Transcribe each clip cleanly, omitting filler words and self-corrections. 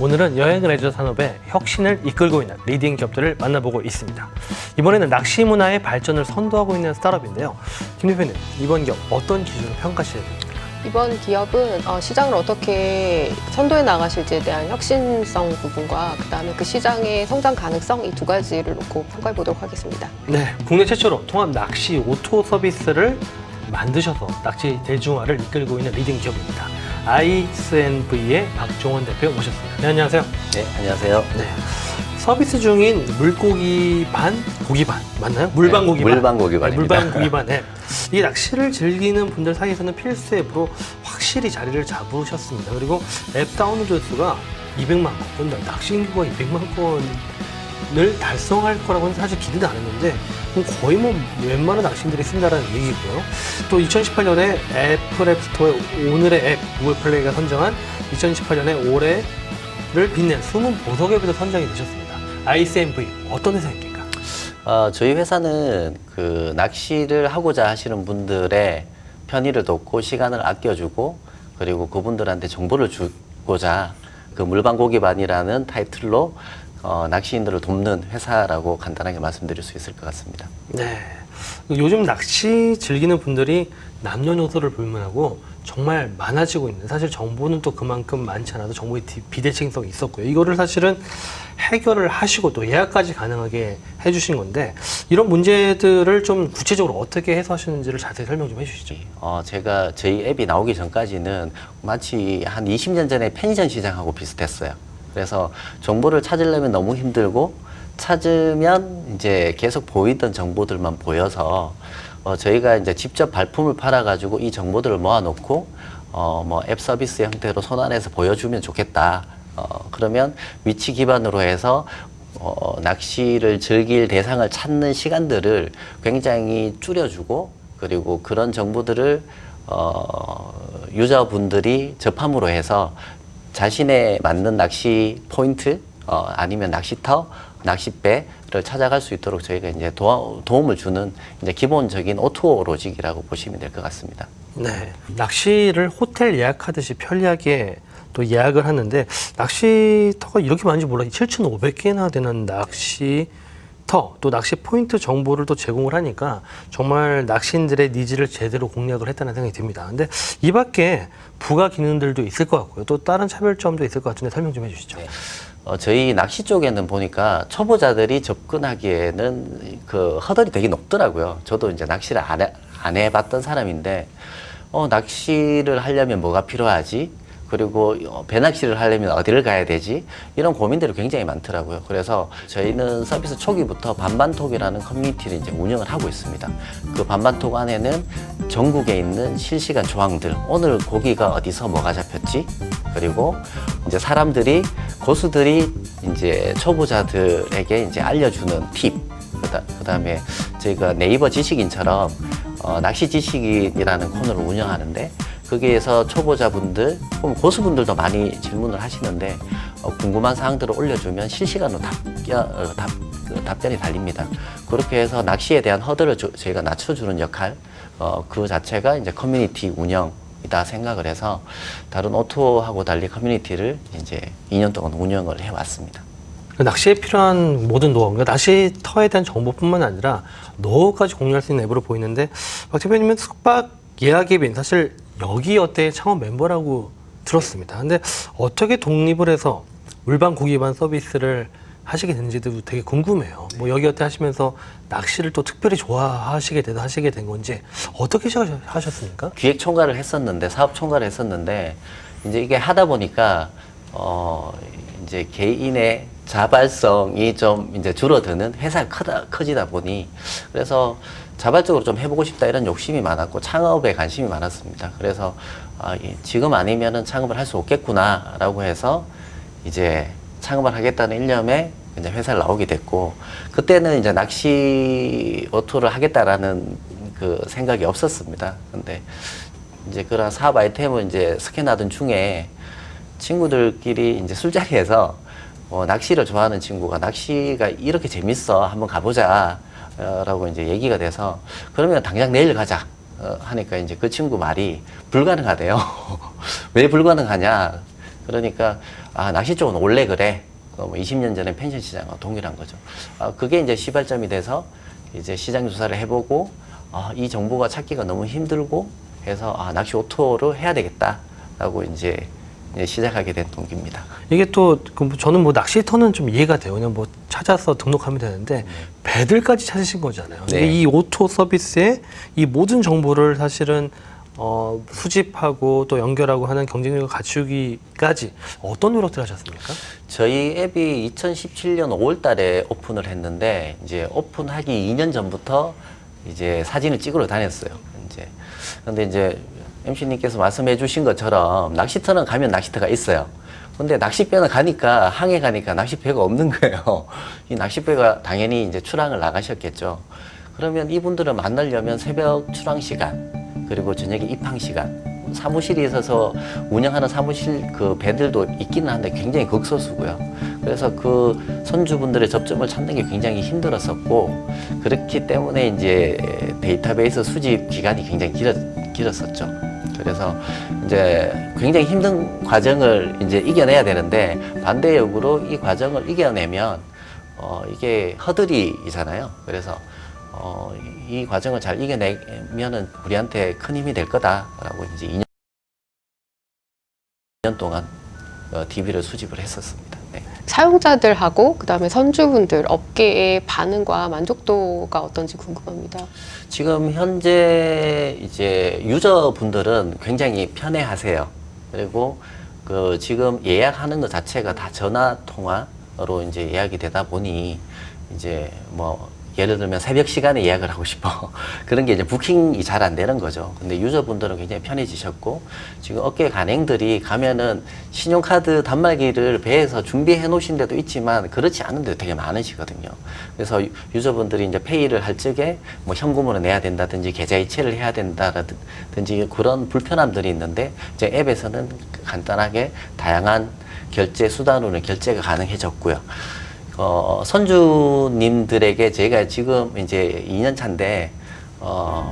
오늘은 여행 레저 산업의 혁신을 이끌고 있는 리딩 기업들을 만나보고 있습니다. 이번에는 낚시 문화의 발전을 선도하고 있는 스타트업인데요. 김 대표님, 이번 기업 어떤 기준으로 평가하셔야 됩니까? 이번 기업은 시장을 어떻게 선도해 나가실지에 대한 혁신성 부분과 그다음에 그 시장의 성장 가능성 이 두 가지를 놓고 평가해 보도록 하겠습니다. 네, 국내 최초로 통합 낚시 오토 서비스를 만드셔서 낚시 대중화를 이끌고 있는 리딩 기업입니다. ISNV의 박종원 대표 모셨습니다. 네, 안녕하세요. 네, 안녕하세요. 네, 서비스 중인 물고기 반, 고기 반 맞나요? 물반 고기 반. 물반 고기 반입니다. 물반 고기 반. 네. 이 낚시를 즐기는 분들 사이에서는 필수 앱으로 확실히 자리를 잡으셨습니다. 그리고 앱 다운로드 수가 200만 건, 낚시 인구가 200만 건을 달성할 거라고는 사실 기대도 안 했는데 거의 뭐 웬만한 낚시인들이 쓴다라는 얘기고요. 또 2018년에 애플 앱스토어의 오늘의 앱, 구글 플레이가 선정한 2018년에 올해를 빛낸 숨은 보석 앱에도 선정이 되셨습니다. ISNV 어떤 회사입니까? 저희 회사는 그 낚시를 하고자 하시는 분들의 편의를 돕고 시간을 아껴주고 그리고 그분들한테 정보를 주고자 그 물방고기반이라는 타이틀로 낚시인들을 돕는 회사라고 간단하게 말씀드릴 수 있을 것 같습니다. 네. 요즘 낚시 즐기는 분들이 남녀노소를 불문하고 정말 많아지고 있는, 사실 정보는 또 그만큼 많지 않아도 정보의 비대칭성이 있었고요. 이거를 사실은 해결을 하시고 또 예약까지 가능하게 해주신 건데 이런 문제들을 좀 구체적으로 어떻게 해소하시는지를 자세히 설명 좀 해주시죠. 제가 저희 앱이 나오기 전까지는 마치 한 20년 전에 펜션 시장하고 비슷했어요. 그래서 정보를 찾으려면 너무 힘들고 찾으면 이제 계속 보이던 정보들만 보여서 저희가 이제 직접 발품을 팔아가지고 이 정보들을 모아놓고 뭐 앱 서비스 형태로 손안에서 보여주면 좋겠다. 그러면 위치 기반으로 해서 낚시를 즐길 대상을 찾는 시간들을 굉장히 줄여주고 그리고 그런 정보들을 유저분들이 접함으로 해서 자신에 맞는 낚시 포인트 아니면 낚시터, 낚싯배를 찾아갈 수 있도록 저희가 이제 도움을 주는 이제 기본적인 오토 로직이라고 보시면 될 것 같습니다. 네. 낚시를 호텔 예약하듯이 편리하게 또 예약을 하는데 낚시터가 이렇게 많은지 몰랐어요. 7,500개나 되는 낚시터, 또 낚시 포인트 정보를 또 제공을 하니까 정말 낚시인들의 니즈를 제대로 공략을 했다는 생각이 듭니다. 근데 이 밖에 부가 기능들도 있을 것 같고요. 또 다른 차별점도 있을 것 같은데 설명 좀 해주시죠. 네. 저희 낚시 쪽에는 보니까 초보자들이 접근하기에는 그 허들이 되게 높더라고요. 저도 이제 낚시를 안 해봤던 사람인데, 낚시를 하려면 뭐가 필요하지? 그리고 배낚시를 하려면 어디를 가야 되지? 이런 고민들이 굉장히 많더라고요. 그래서 저희는 서비스 초기부터 반반톡이라는 커뮤니티를 이제 운영을 하고 있습니다. 그 반반톡 안에는 전국에 있는 실시간 조항들, 오늘 고기가 어디서 뭐가 잡혔지? 그리고 이제 사람들이, 고수들이 이제 초보자들에게 이제 알려주는 팁, 그 다음에 저희가 네이버 지식인처럼 낚시 지식인이라는 코너를 운영하는데 거기에서 초보자분들 혹은 고수분들도 많이 질문을 하시는데 궁금한 사항들을 올려주면 실시간으로 답변이 달립니다. 그렇게 해서 낚시에 대한 허들을 저희가 낮춰주는 역할, 그 자체가 이제 커뮤니티 운영이다 생각을 해서 다른 오토하고 달리 커뮤니티를 이제 2년 동안 운영을 해왔습니다. 낚시에 필요한 모든 노하우, 그러니까 낚시터에 대한 정보뿐만 아니라 노하우까지 공유할 수 있는 앱으로 보이는데 박 대표님은 숙박 예약 앱인 사실 여기어때의 창업 멤버라고 들었습니다. 근데 어떻게 독립을 해서 물반 고기반 서비스를 하시게 됐는지도 되게 궁금해요. 뭐 여기어때 하시면서 낚시를 또 특별히 좋아하시게 된 건지 어떻게 시작하셨습니까? 기획 총괄을 했었는데, 사업 총괄을 했었는데, 이제 이게 하다 보니까 이제 개인의 자발성이 좀 이제 줄어드는, 회사가 커지다 보니, 그래서 자발적으로 좀 해보고 싶다 이런 욕심이 많았고 창업에 관심이 많았습니다. 그래서 지금 아니면은 창업을 할 수 없겠구나라고 해서 이제 창업을 하겠다는 일념에 이제 회사를 나오게 됐고, 그때는 이제 낚시 오토를 하겠다라는 그 생각이 없었습니다. 근데 이제 그런 사업 아이템을 이제 스캔하던 중에 친구들끼리 이제 술자리에서 낚시를 좋아하는 친구가 낚시가 이렇게 재밌어, 한번 가보자 라고 이제 얘기가 돼서 그러면 당장 내일 가자 하니까 이제 그 친구 말이 불가능하대요. 왜 불가능하냐? 그러니까 낚시 쪽은 원래 그래. 뭐 20년 전에 펜션 시장과 동일한 거죠. 그게 이제 시발점이 돼서 이제 시장 조사를 해보고 이 정보가 찾기가 너무 힘들고 해서 낚시 오토를 해야 되겠다라고 이제 시작하게 된 동기입니다. 이게 또 저는 뭐 낚시터는 좀 이해가 돼요. 그냥 뭐 찾아서 등록하면 되는데 배들까지 찾으신 거잖아요. 네. 이 오토 서비스에 이 모든 정보를 사실은 수집하고 또 연결하고 하는 경쟁력을 갖추기까지 어떤 노력들 하셨습니까? 저희 앱이 2017년 5월 달에 오픈을 했는데 이제 오픈하기 2년 전부터 이제 사진을 찍으러 다녔어요. 근데 이제 MC님께서 말씀해 주신 것처럼 낚시터는 가면 낚시터가 있어요. 근데 낚싯배는 가니까, 항해 가니까 낚싯배가 없는 거예요. 이 낚싯배가 당연히 이제 출항을 나가셨겠죠. 그러면 이분들을 만나려면 새벽 출항 시간, 그리고 저녁에 입항 시간, 사무실이 있어서 운영하는 사무실 그 배들도 있기는 한데 굉장히 극소수고요. 그래서 그 선주분들의 접점을 찾는 게 굉장히 힘들었었고, 그렇기 때문에 이제 데이터베이스 수집 기간이 굉장히 길었었죠. 그래서 이제 굉장히 힘든 과정을 이제 이겨내야 되는데, 반대역으로 이 과정을 이겨내면 이게 허들이잖아요. 그래서 이 과정을 잘 이겨내면은 우리한테 큰 힘이 될 거다라고 이제 2년 동안 DB를 수집을 했었습니다. 네. 사용자들하고 그다음에 선주분들 업계의 반응과 만족도가 어떤지 궁금합니다. 지금 현재 이제 유저분들은 굉장히 편해하세요. 그리고 그 지금 예약하는 것 자체가 다 전화 통화로 이제 예약이 되다 보니 이제 뭐 예를 들면 새벽 시간에 예약을 하고 싶어. 그런 게 이제 부킹이 잘 안 되는 거죠. 근데 유저분들은 굉장히 편해지셨고, 지금 업계 간행들이 가면은 신용카드 단말기를 배에서 준비해 놓으신 데도 있지만 그렇지 않은 데도 되게 많으시거든요. 그래서 유저분들이 이제 페이를 할 적에 뭐 현금으로 내야 된다든지 계좌 이체를 해야 된다든지 그런 불편함들이 있는데, 이제 앱에서는 간단하게 다양한 결제 수단으로는 결제가 가능해졌고요. 선주님들에게 제가 지금 이제 2년 차인데,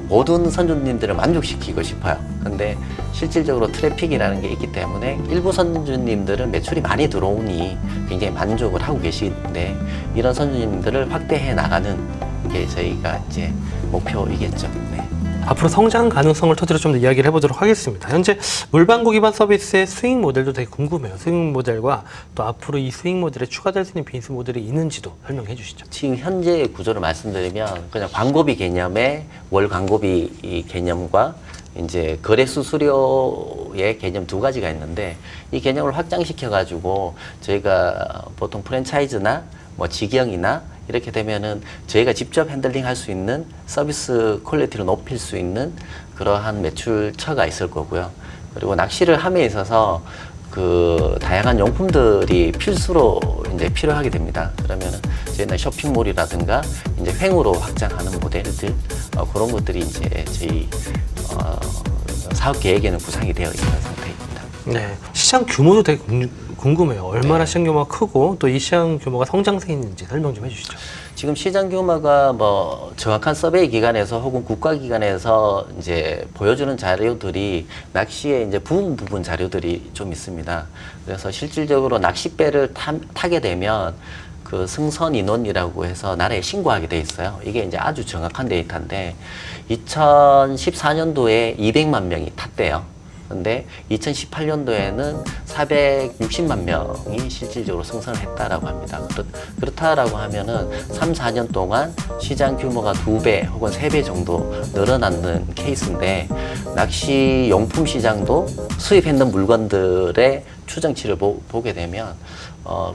모든 선주님들을 만족시키고 싶어요. 근데 실질적으로 트래픽이라는 게 있기 때문에 일부 선주님들은 매출이 많이 들어오니 굉장히 만족을 하고 계시는데, 이런 선주님들을 확대해 나가는 게 저희가 이제 목표이겠죠. 네. 앞으로 성장 가능성을 토대로 좀 더 이야기를 해보도록 하겠습니다. 현재 물방구 기반 서비스의 수익 모델도 되게 궁금해요. 수익 모델과 또 앞으로 이 수익 모델에 추가될 수 있는 비즈니스 모델이 있는지도 설명해 주시죠. 지금 현재의 구조를 말씀드리면 그냥 광고비 개념의 월 광고비 개념과 이제 거래 수수료의 개념 두 가지가 있는데, 이 개념을 확장시켜 가지고 저희가 보통 프랜차이즈나 뭐 직영이나 이렇게 되면은 저희가 직접 핸들링 할 수 있는 서비스 퀄리티를 높일 수 있는 그러한 매출처가 있을 거고요. 그리고 낚시를 함에 있어서 그 다양한 용품들이 필수로 이제 필요하게 됩니다. 그러면은 저희는 쇼핑몰이라든가 이제 횡으로 확장하는 모델들, 그런 것들이 이제 저희 사업 계획에는 구상이 되어 있는 상태입니다. 네, 시장 규모도 되게 궁금해요. 얼마나 시장 규모가 크고 또 이 시장 규모가 성장세 있는지 설명 좀 해주시죠. 지금 시장 규모가 뭐 정확한 서베이 기관에서 혹은 국가 기관에서 이제 보여주는 자료들이 낚시의 이제 부분 자료들이 좀 있습니다. 그래서 실질적으로 낚싯배를 타게 되면 그 승선 인원이라고 해서 나라에 신고하게 돼 있어요. 이게 이제 아주 정확한 데이터인데 2014년도에 200만 명이 탔대요. 근데 2018년도에는 460만 명이 실질적으로 승선을 했다라고 합니다. 그렇다라고 하면은 3, 4년 동안 시장 규모가 2배 혹은 3배 정도 늘어나는 케이스인데, 낚시 용품 시장도 수입했는 물건들의 추정치를 보게 되면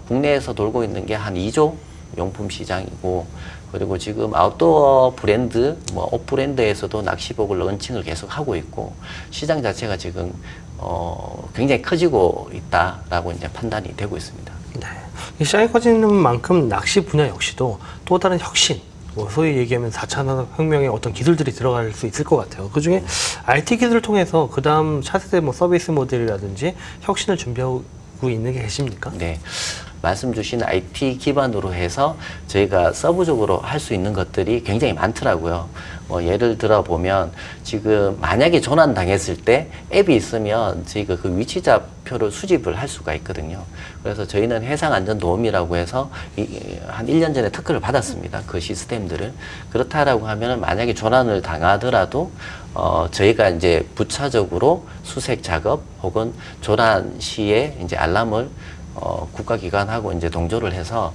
국내에서 돌고 있는 게 한 2조 용품 시장이고, 그리고 지금 아웃도어 브랜드, 뭐 옷 브랜드에서도 낚시복을 런칭을 계속 하고 있고, 시장 자체가 지금 굉장히 커지고 있다라고 이제 판단이 되고 있습니다. 네, 이 시장이 커지는 만큼 낚시 분야 역시도 또 다른 혁신, 뭐 소위 얘기하면 4차 산업혁명의 어떤 기술들이 들어갈 수 있을 것 같아요. 그 중에 IT 기술을 통해서 그 다음 차세대 뭐 서비스 모델이라든지 혁신을 준비하고 있는 게 계십니까? 네. 말씀 주신 IT 기반으로 해서 저희가 서브적으로 할 수 있는 것들이 굉장히 많더라고요. 예를 들어 보면 지금 만약에 전환 당했을 때 앱이 있으면 저희가 그 위치 좌표를 수집을 할 수가 있거든요. 그래서 저희는 해상안전도움이라고 해서 한 1년 전에 특허를 받았습니다. 그 시스템들을. 그렇다라고 하면은 만약에 전환을 당하더라도 저희가 이제 부차적으로 수색 작업 혹은 전환 시에 이제 알람을 국가기관하고 이제 동조를 해서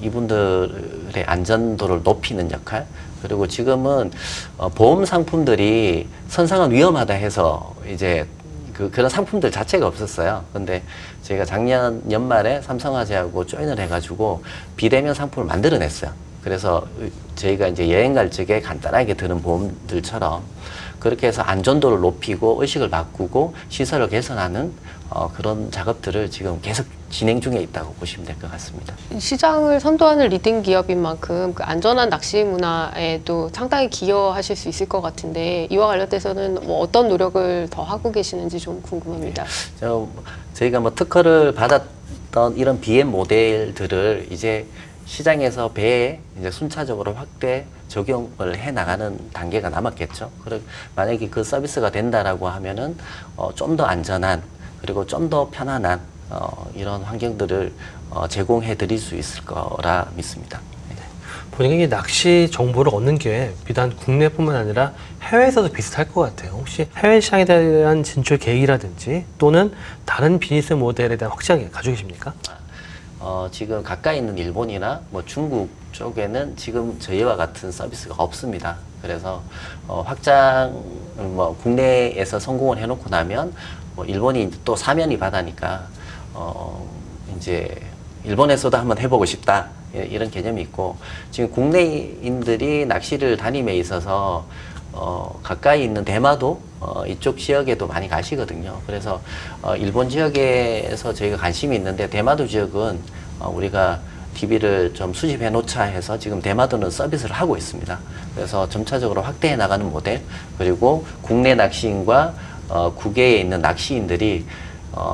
이분들의 안전도를 높이는 역할, 그리고 지금은 보험 상품들이 선상은 위험하다 해서 이제 그런 상품들 자체가 없었어요. 근데 저희가 작년 연말에 삼성화재하고 조인을 해가지고 비대면 상품을 만들어냈어요. 그래서 저희가 이제 여행 갈 적에 간단하게 드는 보험들처럼 그렇게 해서 안전도를 높이고 의식을 바꾸고 시설을 개선하는 그런 작업들을 지금 계속 진행 중에 있다고 보시면 될 것 같습니다. 시장을 선도하는 리딩 기업인 만큼 그 안전한 낚시 문화에도 상당히 기여하실 수 있을 것 같은데 이와 관련돼서는 뭐 어떤 노력을 더 하고 계시는지 좀 궁금합니다. 저희가 뭐 특허를 받았던 이런 BM 모델들을 이제 시장에서 배에 이제 순차적으로 확대 적용을 해 나가는 단계가 남았겠죠. 그리고 만약에 그 서비스가 된다라고 하면은 좀 더 안전한 그리고 좀 더 편안한 이런 환경들을 제공해 드릴 수 있을 거라 믿습니다. 본인이 낚시 정보를 얻는 게 비단 국내뿐만 아니라 해외에서도 비슷할 것 같아요. 혹시 해외 시장에 대한 진출 계획이라든지 또는 다른 비즈니스 모델에 대한 확장을 가지고 계십니까? 지금 가까이 있는 일본이나 뭐 중국 쪽에는 지금 저희와 같은 서비스가 없습니다. 그래서 확장 뭐 국내에서 성공을 해놓고 나면 뭐 일본이 또 사면이 바다니까 이제 일본에서도 한번 해보고 싶다 이런 개념이 있고 지금 국내인들이 낚시를 다님에 있어서 가까이 있는 대마도 이쪽 지역에도 많이 가시거든요. 그래서 일본 지역에서 저희가 관심이 있는데 대마도 지역은 우리가 DB를 좀 수집해 놓자 해서 지금 대마도는 서비스를 하고 있습니다. 그래서 점차적으로 확대해 나가는 모델 그리고 국내 낚시인과 국외에 있는 낚시인들이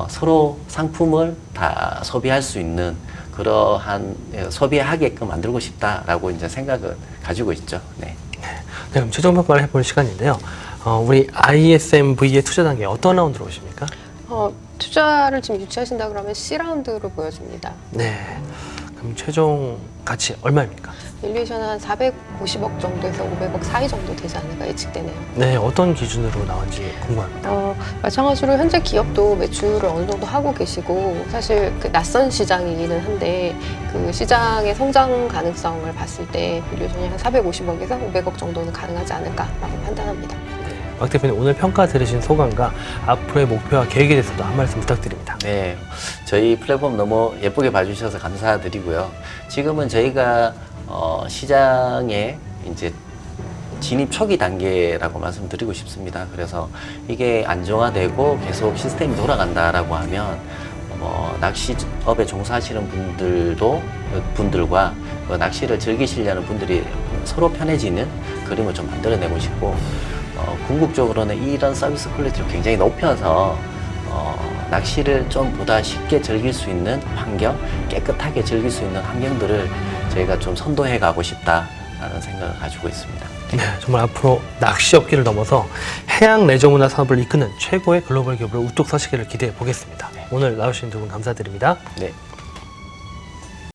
서로 상품을 다 소비할 수 있는 그러한 소비하게끔 만들고 싶다라고 이제 생각을 가지고 있죠. 네. 네, 그럼 최종 평가를 해볼 시간인데요. 우리 ISMV의 투자 단계 어떤 라운드로 오십니까? 투자를 지금 유치하신다 그러면 C라운드로 보여집니다. 네. 그럼 최종 가치 얼마입니까? 밸류에이션은 한 450억 정도에서 500억 사이 정도 되지 않을까 예측되네요. 네, 어떤 기준으로 나온지 궁금합니다. 마찬가지로 현재 기업도 매출을 어느 정도 하고 계시고 사실 그 낯선 시장이기는 한데 그 시장의 성장 가능성을 봤을 때 밸류에이션이 한 450억에서 500억 정도는 가능하지 않을까라고 판단합니다. 박 대표님 오늘 평가 들으신 소감과 앞으로의 목표와 계획에 대해서도 한 말씀 부탁드립니다. 네, 저희 플랫폼 너무 예쁘게 봐주셔서 감사드리고요. 지금은 저희가 시장에 이제 진입 초기 단계라고 말씀드리고 싶습니다. 그래서 이게 안정화되고 계속 시스템이 돌아간다라고 하면 낚시업에 종사하시는 분들과 낚시를 즐기시려는 분들이 서로 편해지는 그림을 좀 만들어내고 싶고 궁극적으로는 이런 서비스 퀄리티를 굉장히 높여서 낚시를 좀 보다 쉽게 즐길 수 있는 환경, 깨끗하게 즐길 수 있는 환경들을 저희가 좀 선도해 가고 싶다라는 생각을 가지고 있습니다. 네, 정말 앞으로 낚시 업계를 넘어서 해양 레저 문화 산업을 이끄는 최고의 글로벌 기업으로 우뚝 서시기를 기대해 보겠습니다. 오늘 나오신 두 분 감사드립니다. 네.